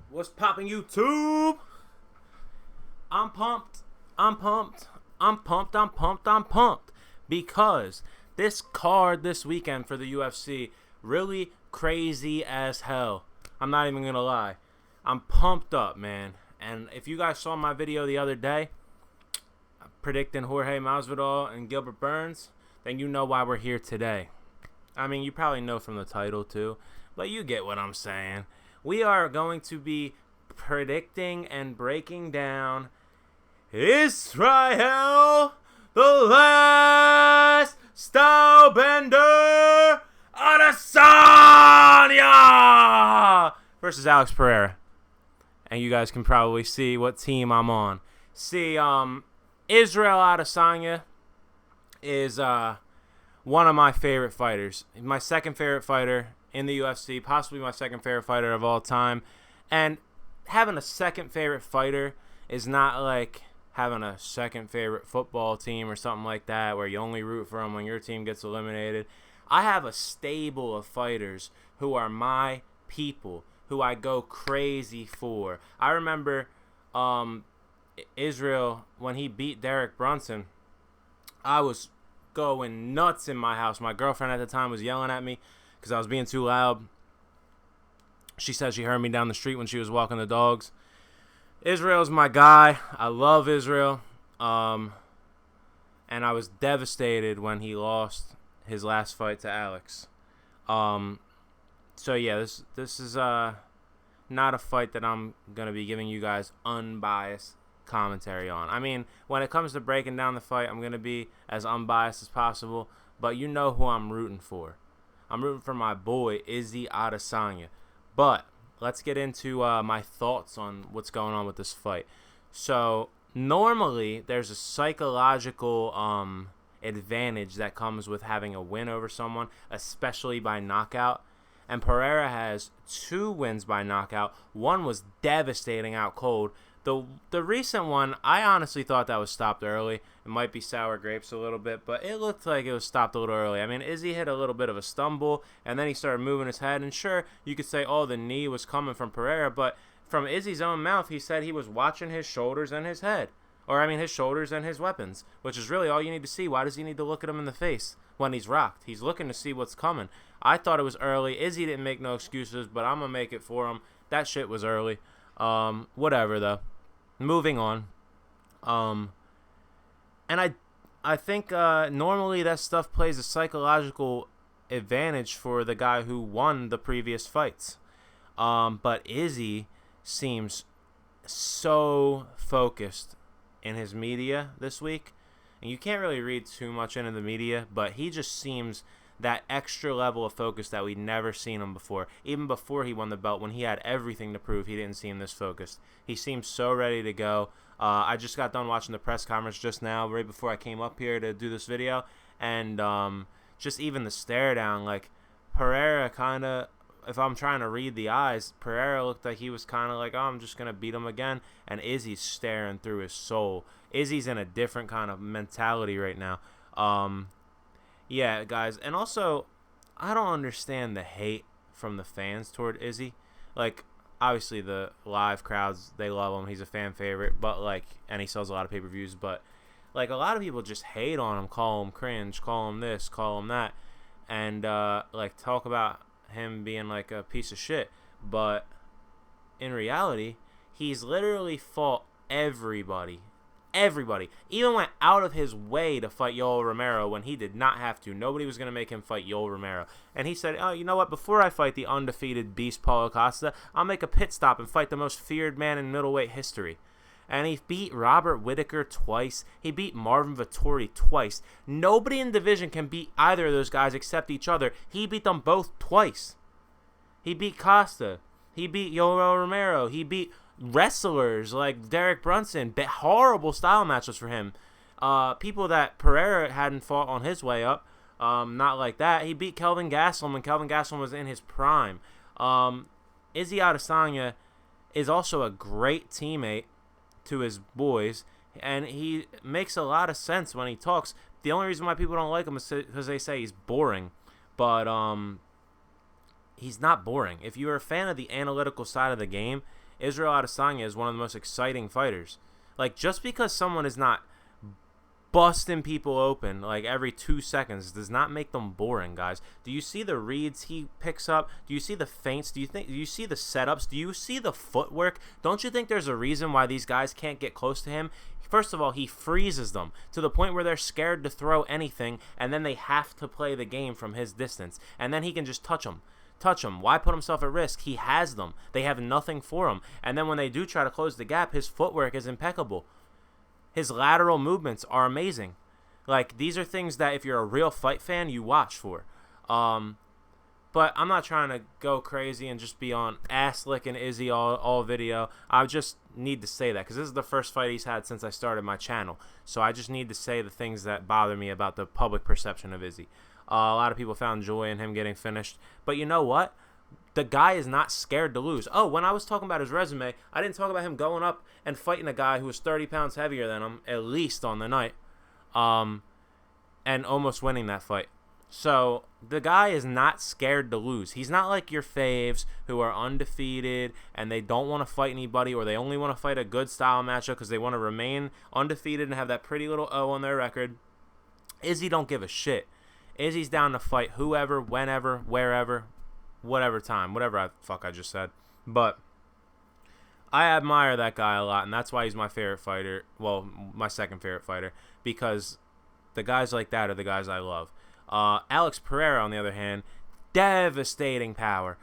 What's popping, YouTube? I'm pumped. I'm pumped. I'm pumped. I'm pumped. I'm pumped. Because this card this weekend for the UFC really crazy as hell. I'm not even gonna lie. I'm pumped up, man. And if you guys saw my video the other day predicting Jorge Masvidal and Gilbert Burns, then you know why we're here today. I mean, you probably know from the title too, but you get what I'm saying. We are going to be predicting and breaking down Israel, the last Stylebender, Adesanya versus Alex Pereira. And you guys can probably see what team I'm on. See, Israel Adesanya is one of my favorite fighters. My second favorite fighter in the UFC, possibly my second favorite fighter of all time. And having a second favorite fighter is not like having a second favorite football team or something like that where you only root for them when your team gets eliminated. I have a stable of fighters who are my people, who I go crazy for. I remember Israel, when he beat Derek Brunson, I was going nuts in my house. My girlfriend at the time was yelling at me because I was being too loud. She said she heard me down the street when she was walking the dogs. Israel's my guy. I love Israel. And I was devastated when he lost his last fight to Alex. So yeah, this is not a fight that I'm gonna be giving you guys unbiased commentary on. I mean, when it comes to breaking down the fight, I'm gonna be as unbiased as possible. But you know who I'm rooting for. I'm rooting for my boy Izzy Adesanya. But let's get into my thoughts on what's going on with this fight. So normally there's a psychological advantage that comes with having a win over someone, especially by knockout. And Pereira has 2 wins by knockout. One was devastating out cold. The recent one, I honestly thought that was stopped early. It might be sour grapes a little bit, but it looked like it was stopped a little early. I mean, Izzy hit a little bit of a stumble, and then he started moving his head. And sure, you could say, oh, the knee was coming from Pereira, but from Izzy's own mouth, he said he was watching his shoulders and his head. Or, I mean, his shoulders and his weapons, which is really all you need to see. Why does he need to look at him in the face when he's rocked? He's looking to see what's coming. I thought it was early. Izzy didn't make no excuses, but I'm going to make it for him. That shit was early. Whatever, though. Moving on. And I think normally that stuff plays a psychological advantage for the guy who won the previous fights. But Izzy seems so focused in his media this week. And you can't really read too much into the media, but he just seems that extra level of focus that we'd never seen him before. Even before he won the belt, when he had everything to prove, he didn't seem this focused. He seems so ready to go. I just got done watching the press conference just now, right before I came up here to do this video. And just even the stare down, like Pereira kind of, if I'm trying to read the eyes, Pereira looked like he was kind of like, oh, I'm just going to beat him again. And Izzy's staring through his soul. Izzy's in a different kind of mentality right now. Yeah, guys. And also, I don't understand the hate from the fans toward Izzy. Like, obviously, the live crowds, they love him. He's a fan favorite. But, like, and he sells a lot of pay-per-views. But, like, a lot of people just hate on him, call him cringe, call him this, call him that. And, like, talk about him being, like, a piece of shit. But, in reality, he's literally fought everybody. Everybody. Even went out of his way to fight Yoel Romero when he did not have to. Nobody was going to make him fight Yoel Romero. And he said, oh, you know what? Before I fight the undefeated beast Paulo Costa, I'll make a pit stop and fight the most feared man in middleweight history. And he beat Robert Whittaker twice. He beat Marvin Vettori twice. Nobody in the division can beat either of those guys except each other. He beat them both twice. He beat Costa. He beat Yoel Romero. He beat wrestlers like Derek Brunson. Horrible style matches for him. People that Pereira hadn't fought on his way up. Not like that. He beat Kelvin Gastelum when Kelvin Gastelum was in his prime. Izzy Adesanya is also a great teammate to his boys, and he makes a lot of sense when he talks. The only reason why people don't like him is because they say he's boring. But he's not boring. If you're a fan of the analytical side of the game, Israel Adesanya is one of the most exciting fighters. Like, just because someone is not busting people open like every 2 seconds does not make them boring, guys. Do you see the reads he picks up? Do you see the feints? Do you see the setups? Do you see the footwork? Don't you think there's a reason why these guys can't get close to him? First of all, he freezes them to the point where they're scared to throw anything, and then they have to play the game from his distance, and then he can just touch them. Why put himself at risk? He has them. They have nothing for him. And then when they do try to close the gap, his footwork is impeccable. His lateral movements are amazing. Like, these are things that if you're a real fight fan, you watch for. But I'm not trying to go crazy and just be on ass-licking Izzy all video. I just need to say that because this is the first fight he's had since I started my channel. So I just need to say the things that bother me about the public perception of Izzy. A lot of people found joy in him getting finished. But you know what? The guy is not scared to lose. Oh, when I was talking about his resume, I didn't talk about him going up and fighting a guy who was 30 pounds heavier than him, at least on the night, and almost winning that fight. So the guy is not scared to lose. He's not like your faves who are undefeated and they don't want to fight anybody, or they only want to fight a good style matchup because they want to remain undefeated and have that pretty little O on their record. Izzy don't give a shit. Izzy's down to fight whoever, whenever, wherever, whatever time, whatever I just said. But I admire that guy a lot, and that's why he's my favorite fighter. Well, my second favorite fighter, because the guys like that are the guys I love. Alex Pereira, on the other hand, devastating power.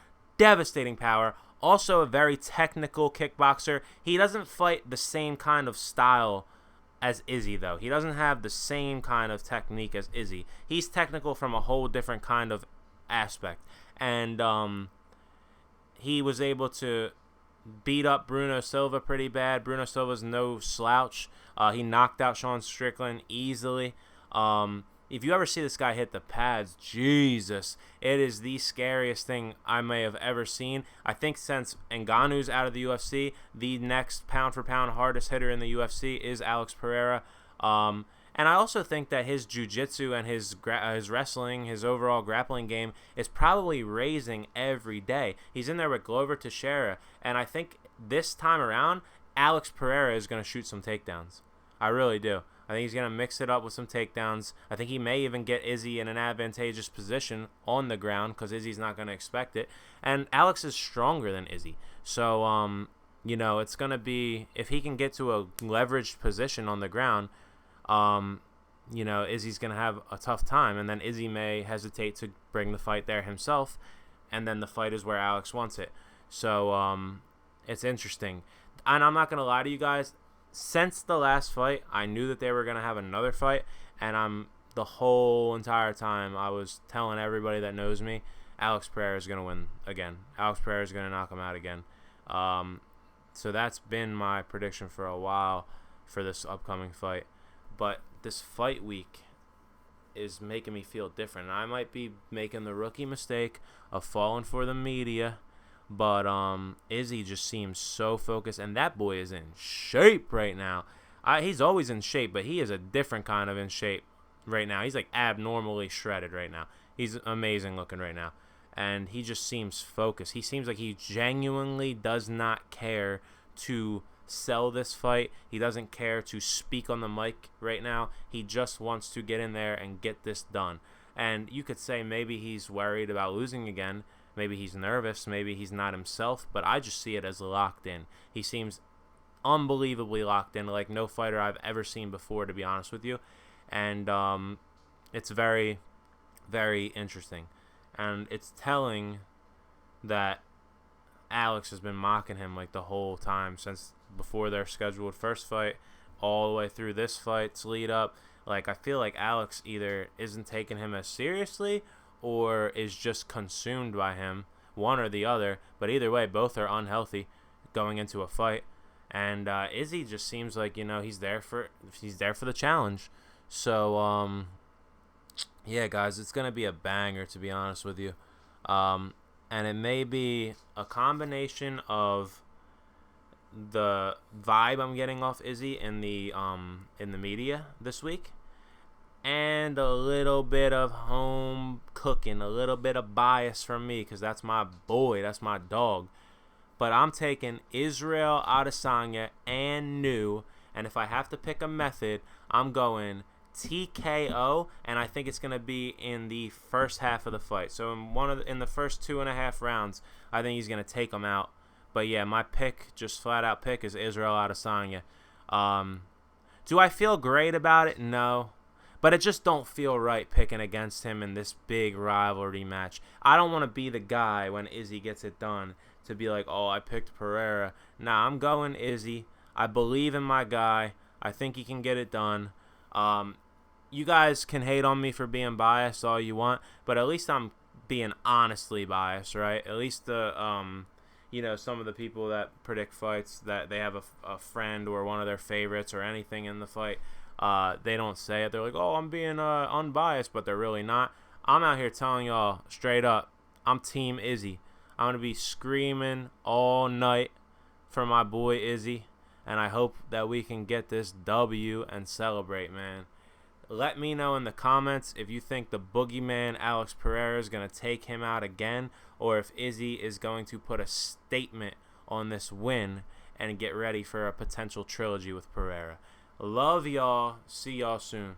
Also a very technical kickboxer. He doesn't fight the same kind of style as Izzy, though. He doesn't have the same kind of technique as Izzy. He's technical from a whole different kind of aspect. And he was able to beat up Bruno Silva pretty bad. Bruno Silva's no slouch. He knocked out Sean Strickland easily. If you ever see this guy hit the pads, Jesus, it is the scariest thing I may have ever seen. I think since Ngannou's out of the UFC, the next pound-for-pound hardest hitter in the UFC is Alex Pereira. And I also think that his jiu-jitsu and his wrestling, his overall grappling game is probably raising every day. He's in there with Glover Teixeira, and I think this time around, Alex Pereira is going to shoot some takedowns. I really do. I think he's going to mix it up with some takedowns. I think he may even get Izzy in an advantageous position on the ground because Izzy's not going to expect it. And Alex is stronger than Izzy. So, it's going to be, if he can get to a leveraged position on the ground, Izzy's going to have a tough time. And then Izzy may hesitate to bring the fight there himself. And then the fight is where Alex wants it. So, it's interesting. And I'm not going to lie to you guys. Since the last fight, I knew that they were going to have another fight, and the whole entire time I was telling everybody that knows me, Alex Pereira is going to win again. Alex Pereira is going to knock him out again. So that's been my prediction for a while for this upcoming fight. But this fight week is making me feel different. I might be making the rookie mistake of falling for the media. But Izzy just seems so focused, and that boy is in shape right now. He's always in shape, but he is a different kind of in shape right now. He's like abnormally shredded right now. He's amazing looking right now, and he just seems focused. He seems like he genuinely does not care to sell this fight. He doesn't care to speak on the mic right now. He just wants to get in there and get this done. And you could say maybe he's worried about losing again. Maybe he's nervous. Maybe he's not himself. But I just see it as locked in. He seems unbelievably locked in, like no fighter I've ever seen before, to be honest with you. And it's very, very interesting. And it's telling that Alex has been mocking him like the whole time since before their scheduled first fight all the way through this fight's lead up. Like, I feel like Alex either isn't taking him as seriously or is just consumed by him, one or the other. But either way, both are unhealthy going into a fight. And Izzy just seems like, he's there for the challenge. So yeah, guys, it's gonna be a banger, to be honest with you. And it may be a combination of the vibe I'm getting off Izzy in the media this week, and a little bit of home cooking, a little bit of bias from me, because that's my boy, that's my dog. but I'm taking Israel Adesanya and New. And if I have to pick a method, I'm going TKO, and I think it's going to be in the first half of the fight. So in the first 2.5 rounds, I think he's going to take him out. But yeah, my pick, just flat out pick, is Israel Adesanya. Do I feel great about it? No. But it just don't feel right picking against him in this big rivalry match. I don't want to be the guy when Izzy gets it done to be like, oh, I picked Pereira. Nah, I'm going Izzy. I believe in my guy. I think he can get it done. You guys can hate on me for being biased all you want, but at least I'm being honestly biased, right? At least some of the people that predict fights that they have a friend or one of their favorites or anything in the fight, they don't say it. They're like, oh, I'm being unbiased, but they're really not. I'm out here telling y'all straight up, I'm Team Izzy. I'm going to be screaming all night for my boy Izzy, and I hope that we can get this W and celebrate, man. Let me know in the comments if you think the boogeyman Alex Pereira is going to take him out again, or if Izzy is going to put a statement on this win and get ready for a potential trilogy with Pereira. Love y'all. See y'all soon.